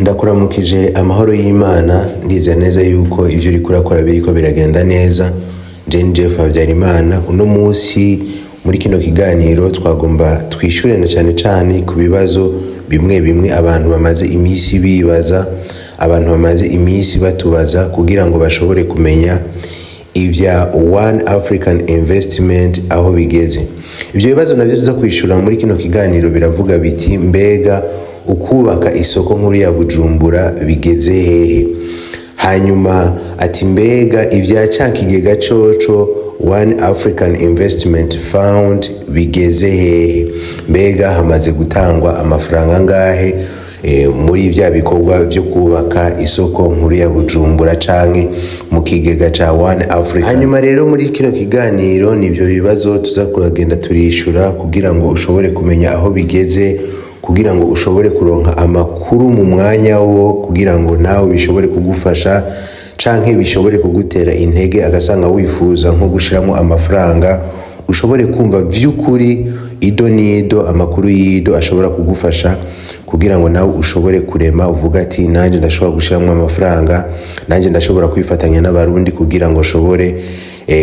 Ndakuramukije amahoro y'Imana, ndize neza yuko ivyo uri kurakora biriko biragenda neza. Nje Fablice uno munsi muri kino kiganiro twagomba twishure na cyane ku bibazo bimwe abantu bamaze imisi bibaza, abantu bamaze imisi batubaza kugira ngo bashobore kumenya ivya One African Investment aho bigeze. Ivyo bibazo navyo tuza kwishura muri kino kiganiro biravuga biti mbega ukubaka isoko nkuru ya Bujumbura bigeze hehe? Hanyuma ati mbega ivya cakigega coco One African Investment Fund bigeze hehe? Mbega hamaze gutangwa amafaranga ngahe muri vya bikorwa vyo kubaka isoko nkuru ya Bujumbura canke mu kigega ca One Africa? Hanyuma rero muri kino kiganiro nivyo bibazo tuza kuragenda turishura kugira ngo ushobore kumenya aho bigeze, kugira ngo ushobore kuronka amakuru mu mwanya wo, kugira ngo nawe bishobore kugufasha canke bishobore kugutera intege agasanga wifuza nko gushiramo amafaranga, ushobore kumva vy'ukuri ido nido amakuru yido ashobora kugufasha kugira ngo nawe ushobore kurema uvuga ati nanje ndashobora gushiramo amafaranga, nanje ndashobora kwifatanya n'abarundi kugira ngo shobore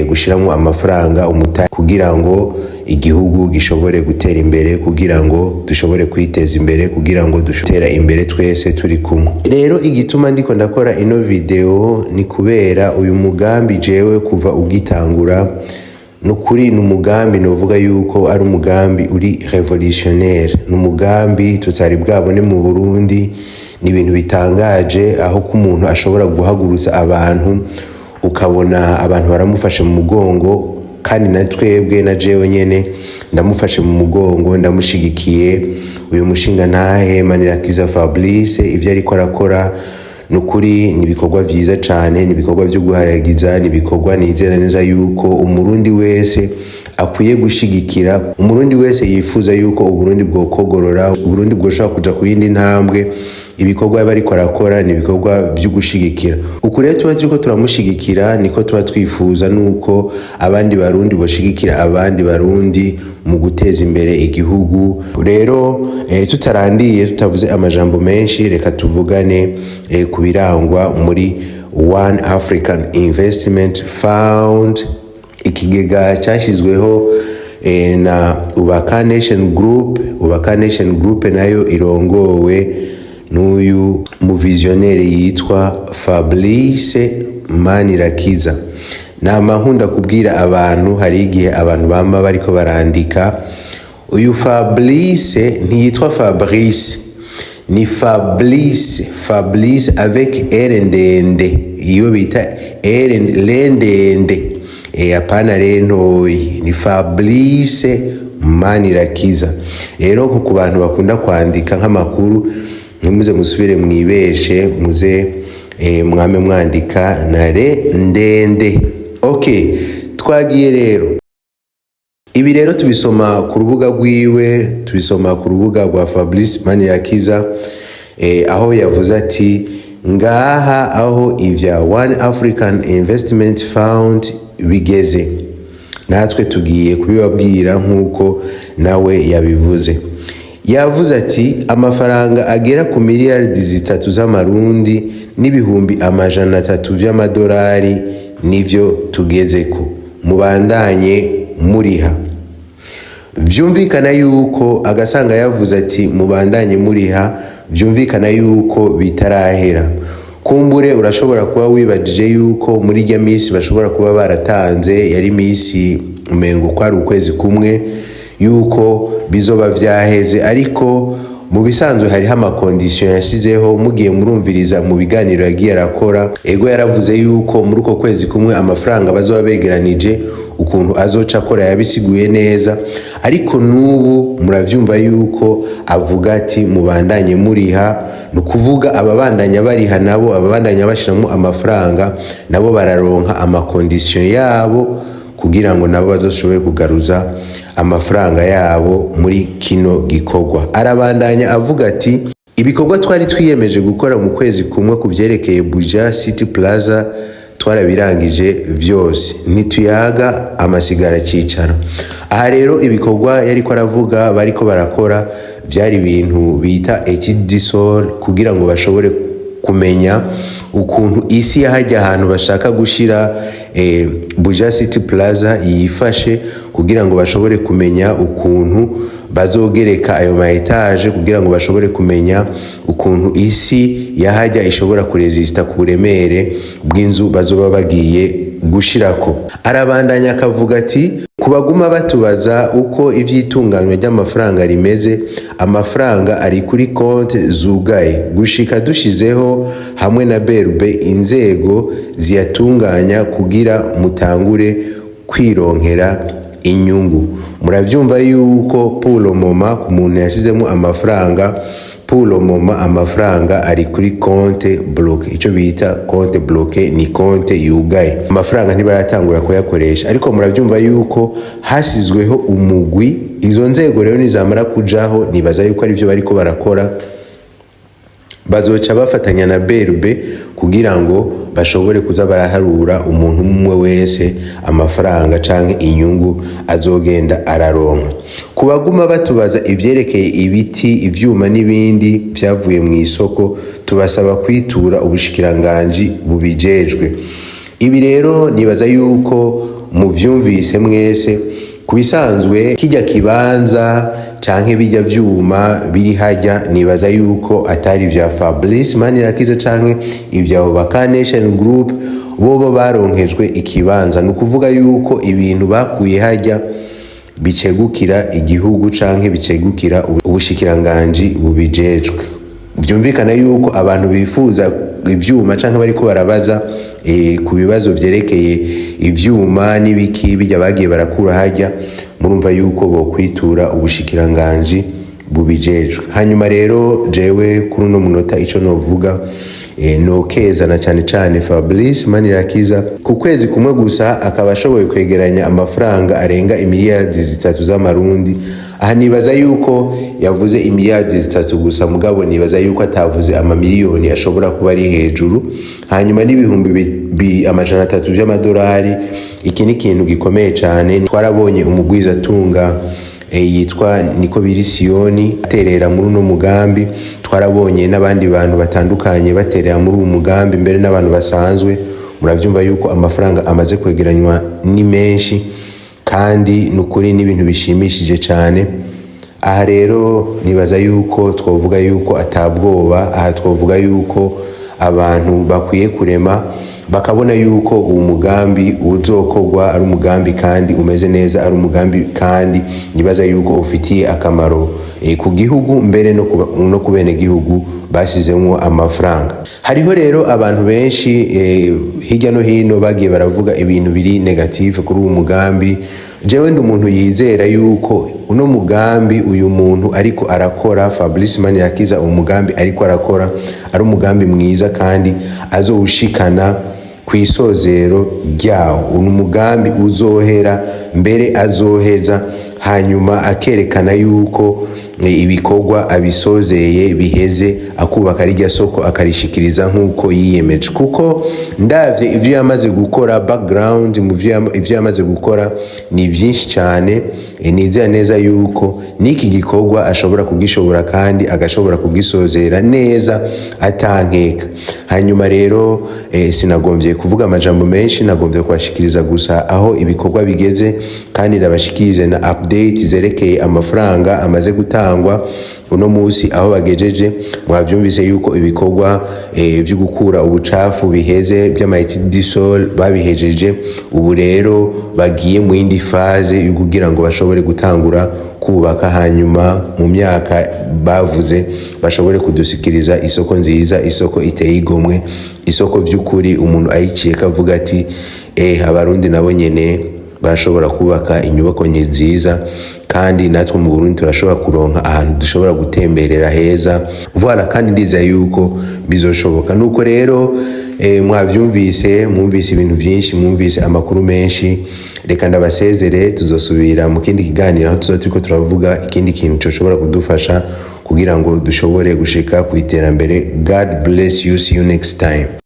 gushiramo amafaranga umutahe, kugira ngo igihugu gishobore gutera imbere, kugira ngo dushobore kwiteza imbere, kugira ngo dushobora imbere twese turi kumwe. Rero igituma ndiko ndakora ino video ni kubera uyu mugambi jewe kuva ugitangura nukuri n'umugambi novuga yuko ari umugambi uri revolutionnaire, n'umugambi tutari bwabone mu Burundi. Ni ibintu bitangaje aho ko umuntu ashobora guhagurutsa abantu ukabona abantu baramufashe mu mugongo, kandi na twebwe na jewe nyene ndamufashe mu mugongo, ndamushigikiye. Uyu mushinga ntahe Manirakiza Fablice ivyo ariko arakora nukuri ni ibikorwa vyiza cane, ni ibikorwa vyo guhayagiza, ni ibikorwa nizera neza yuko umurundi wese akwiye gushigikira, umurundi wese yifuza yuko uburundi bwokogorora, uburundi bwoshobora kuja ku yindi ntambwe. Ibikorwa bariko arakora ni ibikorwa vyo gushigikira. Uku rero tuba turiko turamushigikira niko tuba twifuza nuko abandi barundi boshigikira abandi barundi mu guteza imbere igihugu. Rero tutarandiye tutavuze amajambo menshi, reka tuvugane ku birangwa muri One African Investment Fund, ikigega cyashizweho na Ubaka Nation Group nayo irongowe n'uyu mu visionnaire yitwa Fablice Manirakiza. Nama nkunda kubwira abantu, hari igihe abantu bamba bariko barandika uyu Fablice ntiyitwa Fabrice, ni Fablice avec R ndende, iyo bita R ndende, apana rentoyi, ni Fablice Manirakiza. Rero nko ku bantu bakunda kwandika nk'amakuru, ntimuze musubire mwibeshe, muze mwame mwandika na re ndende. Okay, twagiye rero. Ibi rero tubisoma ku rubuga rwiwe, tubisoma ku rubuga rwa Fablice Manirakiza, aho yavuze ati ngaha aho ivya One African Investment Fund bigeze, natwe tugiye kubibabwira nk'uko nawe yabivuze. Yavuze ati amafaranga agera ku miliyaridi 3 z'amarundi n'ibihumbi 300 vy'amadolari nivyo tugezeko, mubandanye muriha. Vyumvikana yuko agasanga yavuze ati mubandanye muriha, vyumvikana yuko bitarahera. Kumbure urashobora kuba wibajije yuko muri rya misi bashobora kuba baratanze yari misi umengo kwari ukwezi kumwe, yuko bizoba vyaheze, ariko mu bisanzwe hariho amakondisiyo yasizeho. Mugiye murumviriza mu biganiro yagiye arakora, ego yaravuze yuko muri uko kwezi kumwe amafaranga bazoba begeranije ukuntu azoca akora yabisiguye neza, ariko n'ubu muravyumva yuko avuga ati mubandanye muriha. Nukuvuga ababandanya bariha nabo, ababandanya bashiramo amafaranga nabo bararonka amakondisiyo yabo kugira ngo nabo bazoshobore kugaruza amafaranga yabo muri kino gikorwa. Arabandanya avuga ati ibikorwa twari twiyemeje gukora mu kwezi kumwe kuvyerekeye Buja City Plaza twarabirangije vyose, ntituyaga amasigara cicara. Aha rero ibikorwa yariko aravuga bariko barakora vyari ibintu bita étude du sol kugira ngo bashobore kumenya ukuntu isi yahajya ahantu bashaka gushira Buja City Plaza yifashe, kugira ngo bashobore kumenya ukuntu bazogereka ayo ma etage, kugira ngo bashobore kumenya ukuntu isi yahajya ishobora kuresista ku buremere bw'inzu bazoba bagiye gushirako. Arabandanya akavuga ati kubaguma batubaza uko ivyitunganywa ry'amafaranga rimeze, amafaranga ari kuri konte zugaye gushika dushizeho hamwe na BRB inzego ziyatunganya kugira mutangure kwironkera inyungu. Muravyumva yuko pulo moma ku muntu yasizemo amafaranga, pulo moma amafaranga ari kuri konte bloke. Ico bita konte bloke ni konte yugaye, amafaranga ntibaratangura kuyakoresha. Ariko muravyumva yuko hasizweho umugwi, izo nzego rero nizamara kujaho nibaza yuko ari byo bariko barakora, bazoca bafatanya na BRB kugira ngo bashobore kuza baraharura umuntu umwe wese amafaranga canke inyungu azogenda araronka. Kubaguma batubaza ivyerekeye ibiti, ivyuma n'ibindi vyavuye mu isoko, tubasaba kwitura ubushikiranganji bubijejwe. Ibi rero nibaza yuko muvyumvise mwese. Kubisanzwe kijya kibanza canke bijya vyuma biri hajya, nibaza yuko atari vya Fablice Manirakiza canke ivya Kubaka Group, bobo baronkejwe ikibanza. Nukuvuga yuko ibintu bakuye hajya bicegukira igihugu canke bicegukira ubushikiranganji bubijejwe. Vyumvikana yuko abantu bifuza ivyuma canke bariko barabaza ku bibazo vyerekeye ivyuma n'ibiki bijya bagiye barakura hajya, murumva yuko bo kwitura ubushikiranganji bubijejwe. Hanyuma rero jewe kuri no munota ico novuga no kezana cyane Fablice Manirakiza ku kwezi kumwe gusa akaba ashoboye kwegeranya amafaranga arenga imiliyaridi 3 z'amarundi. Aha nibaza yuko yavuze imiliyaridi 3 gusa, mugabo nibaza yuko atavuze amamiliyoni ashobora kuba ari hejuru. Hanyuma n'ibihumbi amajana 3 by'amadolari. Iki ni ikintu gikomeye cyane. Twarabonye umugwiza tunga yitwa niko birisiyoni aterera muri uno mugambi, twarabonye n'abandi bantu batandukanye baterera muri uwo mugambi, mbere n'abantu basanzwe. Muravyumva yuko amafaranga amaze kwegeranywa ni menshi kandi nukuri n'ibintu bishimishije cyane. Aha rero nibaza yuko twovuga yuko atabwoba, aha twovuga yuko abantu bakwiye kurema bakabona yuko uwo mugambi uzokorwa ari umugambi kandi umeze neza, ari umugambi kandi nibaza yuko ufitiye akamaro ku gihugu, mbere no ku bene gihugu basizemo amafaranga. Hariho rero abantu benshi hirya no hino bagiye baravuga ibintu biri negative kuri uwo mugambi. Jewe ndi umuntu yizera yuko uno mugambi uyu muntu ariko arakora, Fablice Manirakiza, umugambi ariko arakora ari umugambi mwiza kandi azowushikana kwisozero ryawo. Umugambi uzohera mbere azoheza, hanyuma akerekana yuko ibikorwa abisozeye biheze, akubaka rijya soko akarishikiriza nkuko yiyemeje. Kuko ndavye ivyo yamaze gukora, background mu ivyo yamaze gukora ni vyinshi cyane. Nizera neza yuko niki gikorwa ashobora kugishobora kandi agashobora kugisozera neza atankeka. Hanyuma rero sinagombye kuvuga amajambo menshi, nagombye kwashikiriza gusa aho ibikorwa bigeze, kandi nabashikirize na update zerekeye amafaranga amaze gutangwa uno musi aho bagejeje. Mwavyumvise yuko ibikorwa byo gukura ubucafu biheze by'amaétude du sol babihejeje. Ubu rero bagiye mu yindi phase yo kugira ngo bashobore gutangura kubaka, hanyuma mu myaka bavuze bashobore kudusikiriza isoko nziza, isoko iteye igomwe, isoko vy'ukuri umuntu ayiciye kavuga ati abarundi nabo nyene bashobora kubaka inyubako nziza, kandi natwe mu Burundi turashobora kuronka ahantu dushobora gutemberera heza. Voilà, kandi ndiza yuko bizoshoboka. Nuko rero mwavyumvise, mwumvise ibintu byinshi, mwumvise amakuru menshi. Reka ndabasezere, tuzosubira mu kindi kiganiro aho tuzoturiko turavuga ikindi kintu cyoshobora kudufasha kugira ngo dushobore gushika ku iterambere. God bless you, see you next time.